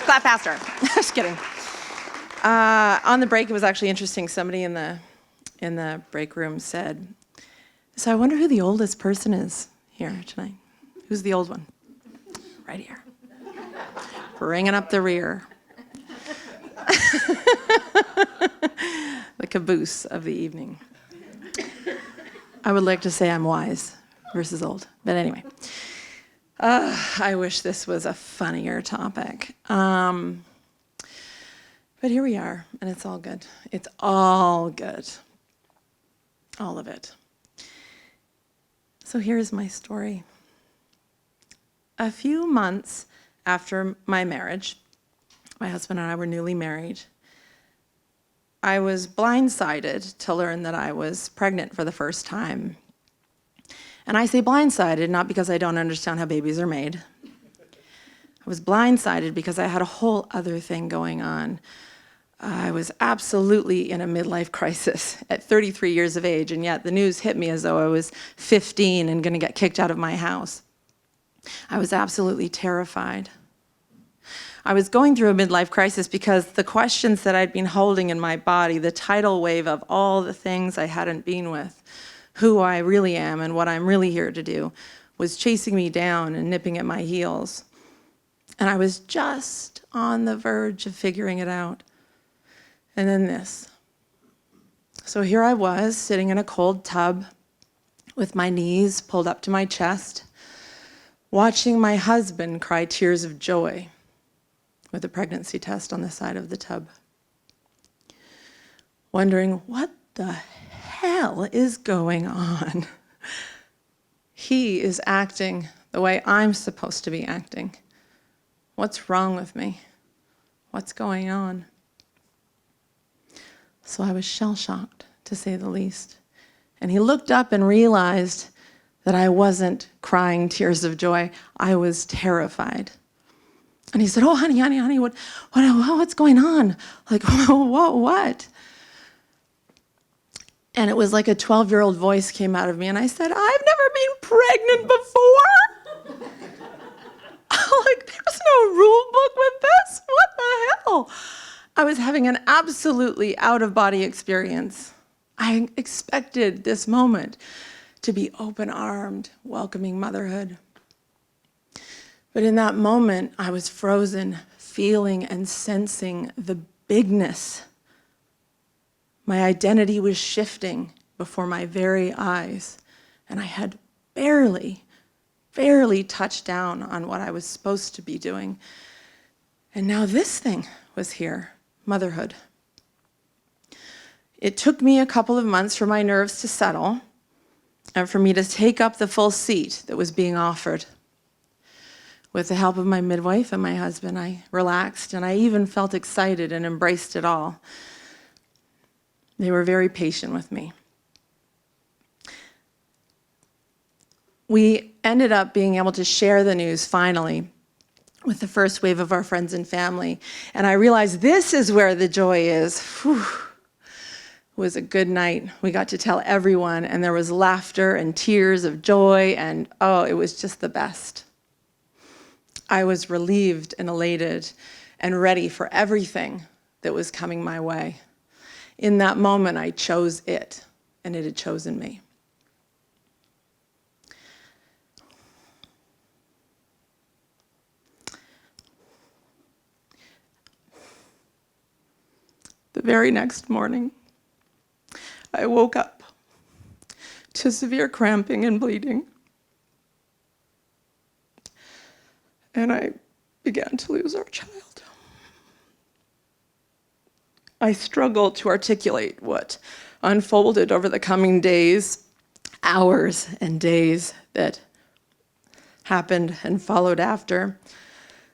Clap faster. Just kidding. On the break, it was actually interesting. Somebody in the break room said, so I wonder who the oldest person is here tonight. Who's the old one? Right here. Bringing up the rear. The caboose of the evening. I would like to say I'm wise versus old, but anyway. I wish this was a funnier topic. But here we are, and it's all good. It's all good. All of it. So here's my story. A few months after my marriage, my husband and I were newly married, I was blindsided to learn that I was pregnant for the first time. And I say blindsided not because I don't understand how babies are made. I was blindsided because I had a whole other thing going on. I was absolutely in a midlife crisis at 33 years of age, and yet the news hit me as though I was 15 and going to get kicked out of my house. I was absolutely terrified. I was going through a midlife crisis because the questions that I'd been holding in my body, the tidal wave of all the things I hadn't been with, who I really am and what I'm really here to do, was chasing me down and nipping at my heels. And I was just on the verge of figuring it out. And then this. So here I was, sitting in a cold tub with my knees pulled up to my chest, watching my husband cry tears of joy with a pregnancy test on the side of the tub. Wondering, what the hell is going on? He is acting the way I'm supposed to be acting. What's wrong with me? What's going on? So I was shell-shocked, to say the least. And he looked up and realized that I wasn't crying tears of joy. I was terrified. And he said, oh, honey, what's going on? Like, what? And it was like a 12-year-old voice came out of me, and I said, I've never been pregnant before. Like, there's no rule book with this. What the hell? I was having an absolutely out-of-body experience. I expected this moment to be open-armed, welcoming motherhood. But in that moment, I was frozen, feeling and sensing the bigness. My identity was shifting before my very eyes, and I had barely touched down on what I was supposed to be doing. And now this thing was here. Motherhood. It took me a couple of months for my nerves to settle and for me to take up the full seat that was being offered. With the help of my midwife and my husband, I relaxed, and I even felt excited and embraced it all. They were very patient with me. We ended up being able to share the news finally with the first wave of our friends and family. And I realized this is where the joy is. Whew. It was a good night. We got to tell everyone, and there was laughter and tears of joy, and oh, it was just the best. I was relieved and elated and ready for everything that was coming my way. In that moment, I chose it, and it had chosen me. The very next morning, I woke up to severe cramping and bleeding. And I began to lose our child. I struggled to articulate what unfolded over the coming days, hours and days that happened and followed after.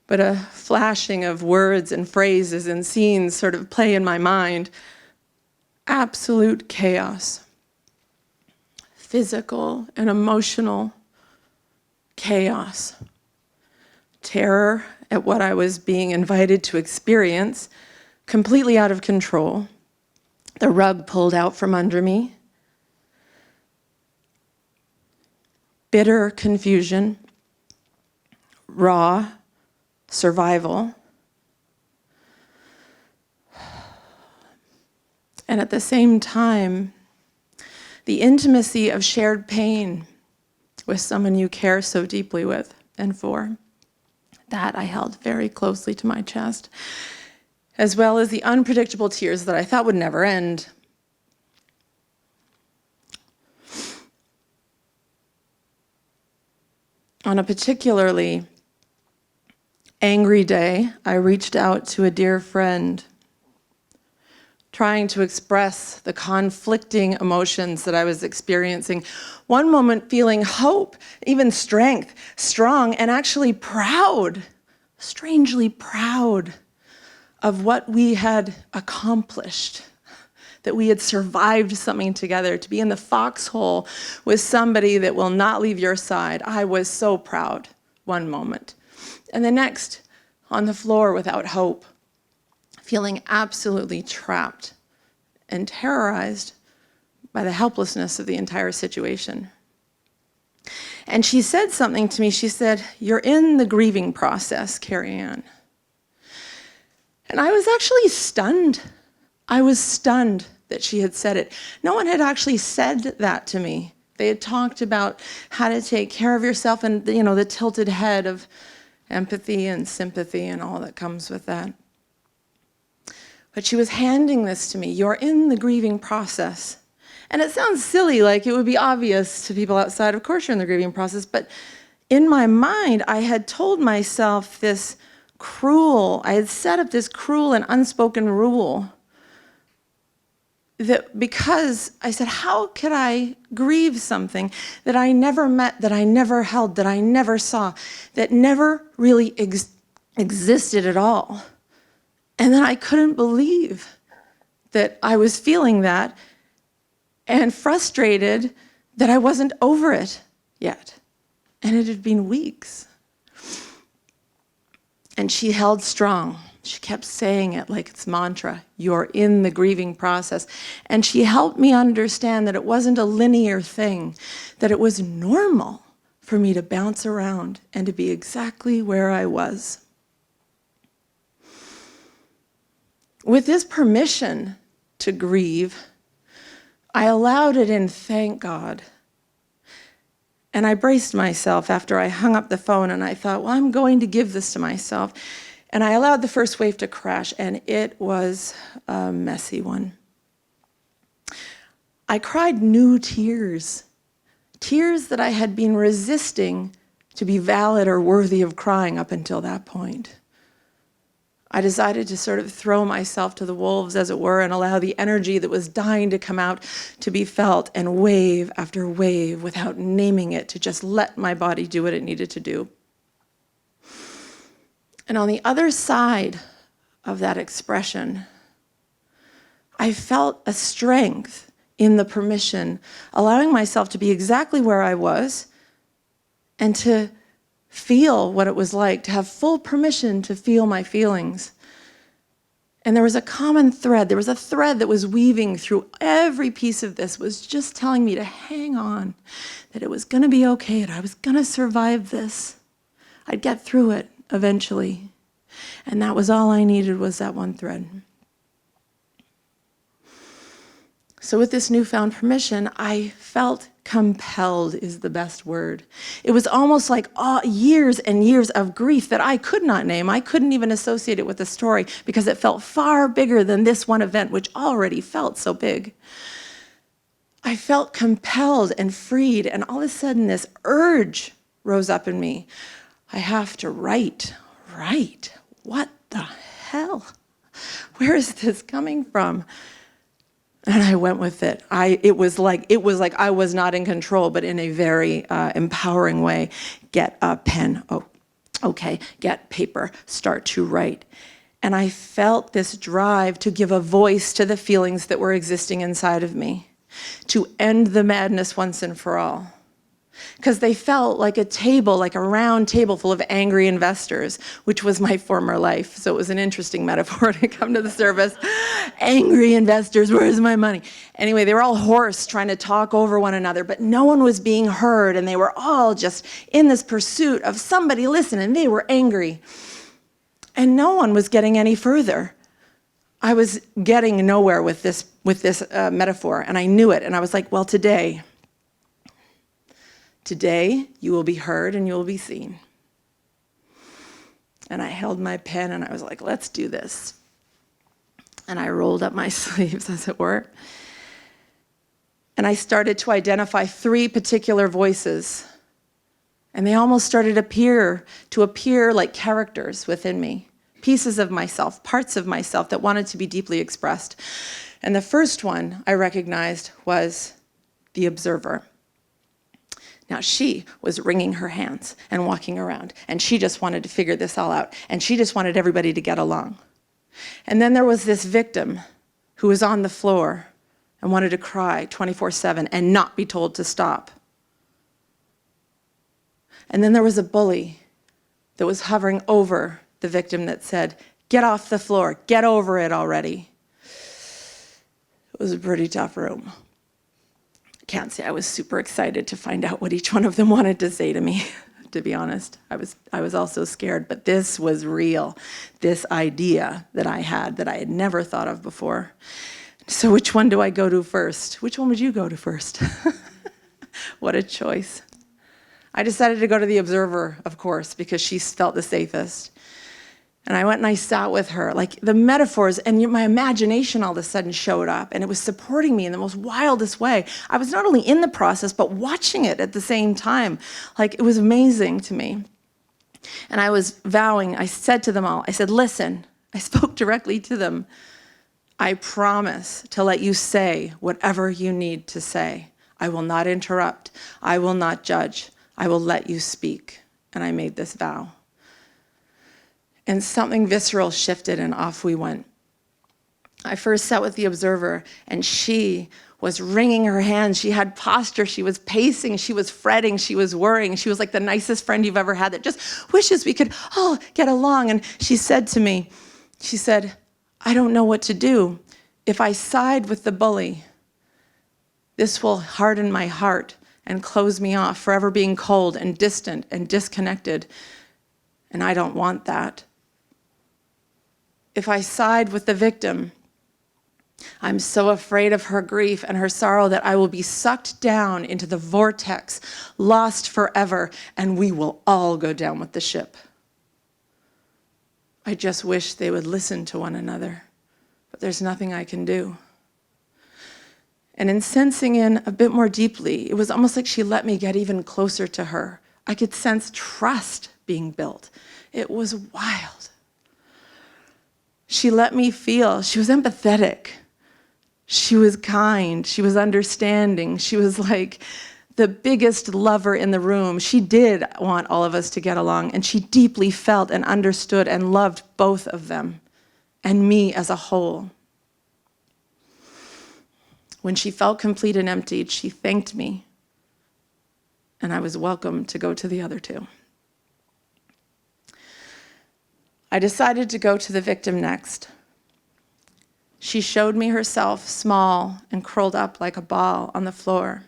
But a flashing of words and phrases and scenes sort of play in my mind. Absolute chaos. Physical and emotional chaos. Terror at what I was being invited to experience, completely out of control. The rug pulled out from under me. Bitter confusion. Raw survival, And at the same time, the intimacy of shared pain with someone you care so deeply with and for, that I held very closely to my chest, as well as the unpredictable tears that I thought would never end. On a particularly angry day, I reached out to a dear friend, trying to express the conflicting emotions that I was experiencing. One moment feeling hope, even strength, strong, and actually proud, strangely proud of what we had accomplished, that we had survived something together, to be in the foxhole with somebody that will not leave your side. I was so proud one moment. And the next, on the floor without hope, feeling absolutely trapped and terrorized by the helplessness of the entire situation. And she said something to me. She said, "You're in the grieving process, Keri-Anne." And I was actually stunned. I was stunned that she had said it. No one had actually said that to me. They had talked about how to take care of yourself and, the tilted head of empathy and sympathy and all that comes with that. But she was handing this to me. You're in the grieving process. And it sounds silly, like it would be obvious to people outside, of course you're in the grieving process, but in my mind, I had told myself I had set up this cruel and unspoken rule that because I said, how could I grieve something that I never met, that I never held, that I never saw, that never really existed at all? And then I couldn't believe that I was feeling that and frustrated that I wasn't over it yet. And it had been weeks. And she held strong. She kept saying it like it's mantra. You're in the grieving process. And she helped me understand that it wasn't a linear thing, that it was normal for me to bounce around and to be exactly where I was. With this permission to grieve, I allowed it in, thank God. And I braced myself after I hung up the phone and I thought, well, I'm going to give this to myself. And I allowed the first wave to crash, and it was a messy one. I cried new tears, tears that I had been resisting to be valid or worthy of crying up until that point. I decided to sort of throw myself to the wolves, as it were, and allow the energy that was dying to come out to be felt, and wave after wave, without naming it, to just let my body do what it needed to do. And on the other side of that expression, I felt a strength in the permission, allowing myself to be exactly where I was and to feel what it was like, to have full permission to feel my feelings. And there was a common thread. There was a thread that was weaving through every piece of this, was just telling me to hang on, that it was going to be okay, and I was going to survive this. I'd get through it eventually. And that was all I needed, was that one thread. So with this newfound permission, I felt compelled, is the best word. It was almost like years and years of grief that I could not name. I couldn't even associate it with a story because it felt far bigger than this one event, which already felt so big. I felt compelled and freed, and all of a sudden this urge rose up in me. I have to write. What the hell? Where is this coming from? And I went with it. It was like I was not in control, but in a very empowering way. Get a pen. Oh, okay. Get paper. Start to write. And I felt this drive to give a voice to the feelings that were existing inside of me, to end the madness once and for all. Because they felt like a round table full of angry investors, which was my former life. So it was an interesting metaphor to come to the surface. Angry investors, where's my money? Anyway, they were all hoarse, trying to talk over one another, but no one was being heard, and they were all just in this pursuit of somebody listen, and they were angry. And no one was getting any further. I was getting nowhere with this with this metaphor, and I knew it. And I was like, well, today you will be heard and you will be seen. And I held my pen and I was like, let's do this. And I rolled up my sleeves, as it were. And I started to identify 3 particular voices. And they almost started to appear like characters within me, pieces of myself, parts of myself that wanted to be deeply expressed. And the first one I recognized was the observer. Now, she was wringing her hands and walking around, and she just wanted to figure this all out, and she just wanted everybody to get along. And then there was this victim who was on the floor and wanted to cry 24/7 and not be told to stop. And then there was a bully that was hovering over the victim that said, get off the floor, get over it already. It was a pretty tough room. Can't say I was super excited to find out what each one of them wanted to say to me, to be honest. I was also scared, but this was real, this idea that I had never thought of before. So which one do I go to first? Which one would you go to first? What a choice. I decided to go to the observer, of course, because she felt the safest. And I went and I sat with her, like the metaphors, and my imagination all of a sudden showed up, and it was supporting me in the most wildest way. I was not only in the process, but watching it at the same time. Like, it was amazing to me. And I was vowing, I said to them all, I said, listen, I spoke directly to them. I promise to let you say whatever you need to say. I will not interrupt. I will not judge. I will let you speak. And I made this vow. And something visceral shifted, and off we went. I first sat with the observer, and she was wringing her hands. She had posture. She was pacing. She was fretting. She was worrying. She was like the nicest friend you've ever had that just wishes we could all get along. And she said to me, she said, I don't know what to do. If I side with the bully, this will harden my heart and close me off, forever being cold and distant and disconnected. And I don't want that. If I side with the victim, I'm so afraid of her grief and her sorrow that I will be sucked down into the vortex, lost forever, and we will all go down with the ship. I just wish they would listen to one another, but there's nothing I can do. And in sensing in a bit more deeply, it was almost like she let me get even closer to her. I could sense trust being built. It was wild. She let me feel. She was empathetic. She was kind. She was understanding. She was like the biggest lover in the room. She did want all of us to get along, and she deeply felt and understood and loved both of them and me as a whole. When she felt complete and emptied, she thanked me, and I was welcome to go to the other 2. I decided to go to the victim next. She showed me herself small and curled up like a ball on the floor,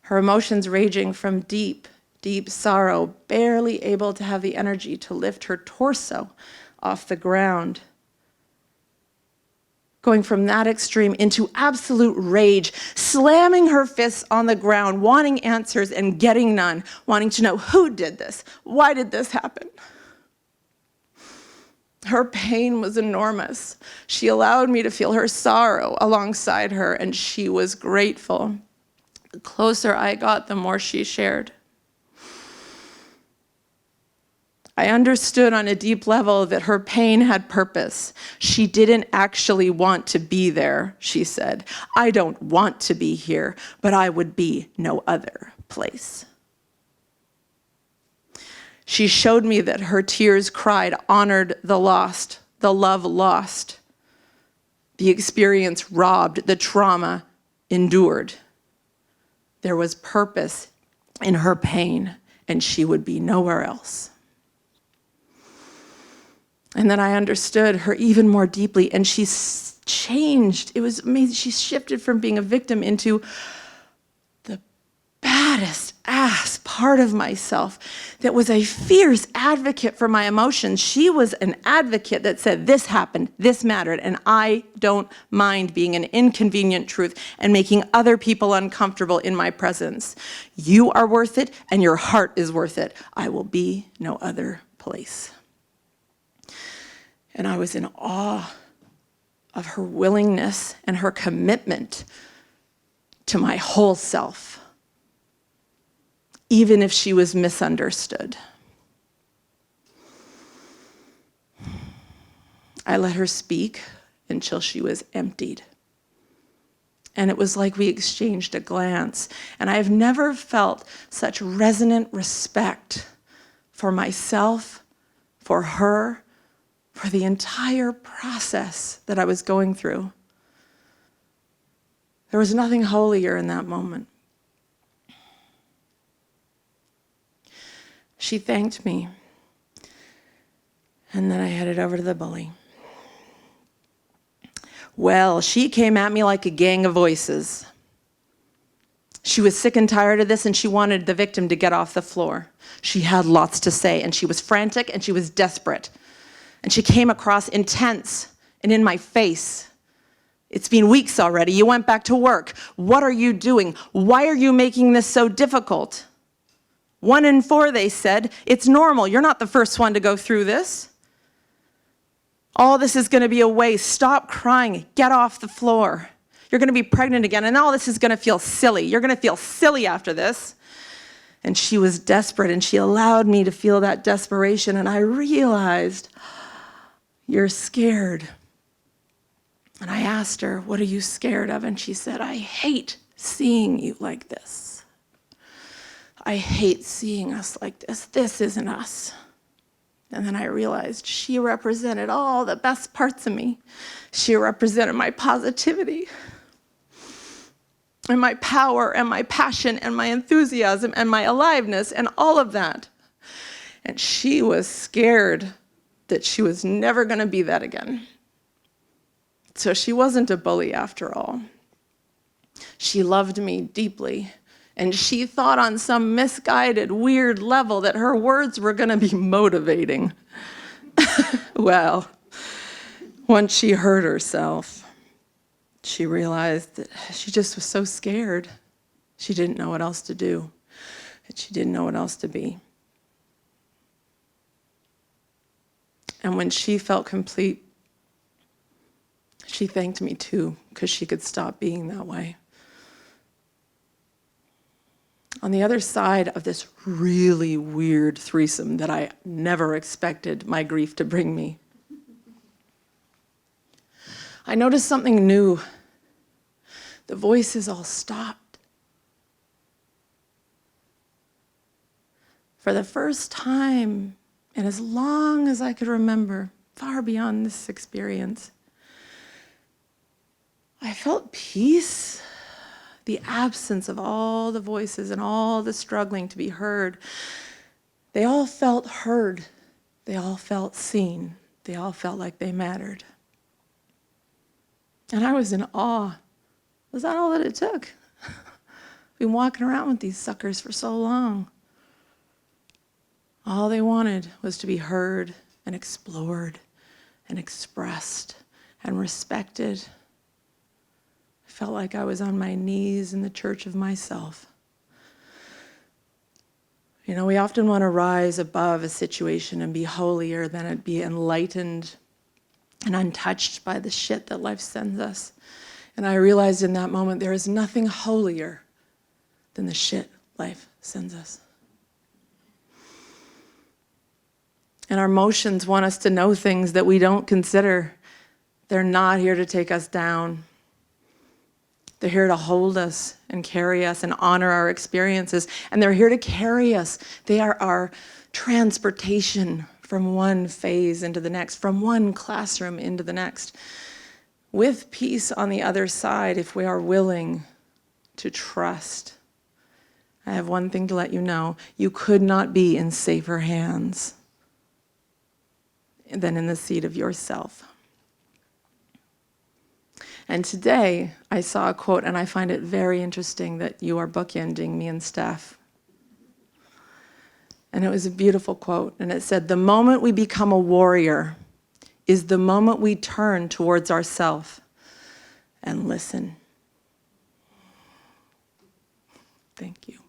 her emotions raging from deep, deep sorrow, barely able to have the energy to lift her torso off the ground. Going from that extreme into absolute rage, slamming her fists on the ground, wanting answers and getting none, wanting to know who did this, why did this happen? Her pain was enormous. She allowed me to feel her sorrow alongside her, and she was grateful. The closer I got, the more she shared. I understood on a deep level that her pain had purpose. She didn't actually want to be there, she said. I don't want to be here, but I would be no other place. She showed me that her tears cried, honored the lost, the love lost, the experience robbed, the trauma endured. There was purpose in her pain, and she would be nowhere else. And then I understood her even more deeply, and she changed. It was amazing. She shifted from being a victim into the baddest ass part of myself that was a fierce advocate for my emotions. She was an advocate that said, this happened, this mattered, and I don't mind being an inconvenient truth and making other people uncomfortable in my presence. You are worth it, and your heart is worth it. I will be no other place. And I was in awe of her willingness and her commitment to my whole self, even if she was misunderstood. I let her speak until she was emptied. And it was like we exchanged a glance. And I have never felt such resonant respect for myself, for her, for the entire process that I was going through. There was nothing holier in that moment. She thanked me, and then I headed over to the bully. Well, she came at me like a gang of voices. She was sick and tired of this, and she wanted the victim to get off the floor. She had lots to say, and she was frantic, and she was desperate. And she came across intense and in my face. It's been weeks already. You went back to work. What are you doing? Why are you making this so difficult? 1 in 4, they said. It's normal. You're not the first one to go through this. All this is going to be a waste. Stop crying. Get off the floor. You're going to be pregnant again, and all this is going to feel silly. You're going to feel silly after this. And she was desperate, and she allowed me to feel that desperation, and I realized, you're scared. And I asked her, what are you scared of? And she said, I hate seeing you like this. I hate seeing us like this. This isn't us. And then I realized she represented all the best parts of me. She represented my positivity and my power and my passion and my enthusiasm and my aliveness and all of that. And she was scared that she was never going to be that again. So she wasn't a bully after all. She loved me deeply. And she thought on some misguided, weird level that her words were going to be motivating. Well, once she heard herself, she realized that she just was so scared. She didn't know what else to do. And she didn't know what else to be. And when she felt complete, she thanked me too, because she could stop being that way. On the other side of this really weird threesome that I never expected my grief to bring me, I noticed something new. The voices all stopped. For the first time, and as long as I could remember, far beyond this experience, I felt peace. The absence of all the voices and all the struggling to be heard. They all felt heard. They all felt seen. They all felt like they mattered. And I was in awe. Was that all that it took? I've been walking around with these suckers for so long. All they wanted was to be heard and explored and expressed and respected. Felt like I was on my knees in the church of myself. You know, we often want to rise above a situation and be holier than it, be enlightened and untouched by the shit that life sends us. And I realized in that moment there is nothing holier than the shit life sends us. And our emotions want us to know things that we don't consider. They're not here to take us down. They're here to hold us and carry us and honor our experiences. And they're here to carry us. They are our transportation from one phase into the next, from one classroom into the next, with peace on the other side if we are willing to trust. I have one thing to let you know. You could not be in safer hands than in the seat of yourself. And today, I saw a quote, and I find it very interesting that you are bookending me and Steph. And it was a beautiful quote. And it said, "The moment we become a warrior is the moment we turn towards ourself and listen." Thank you.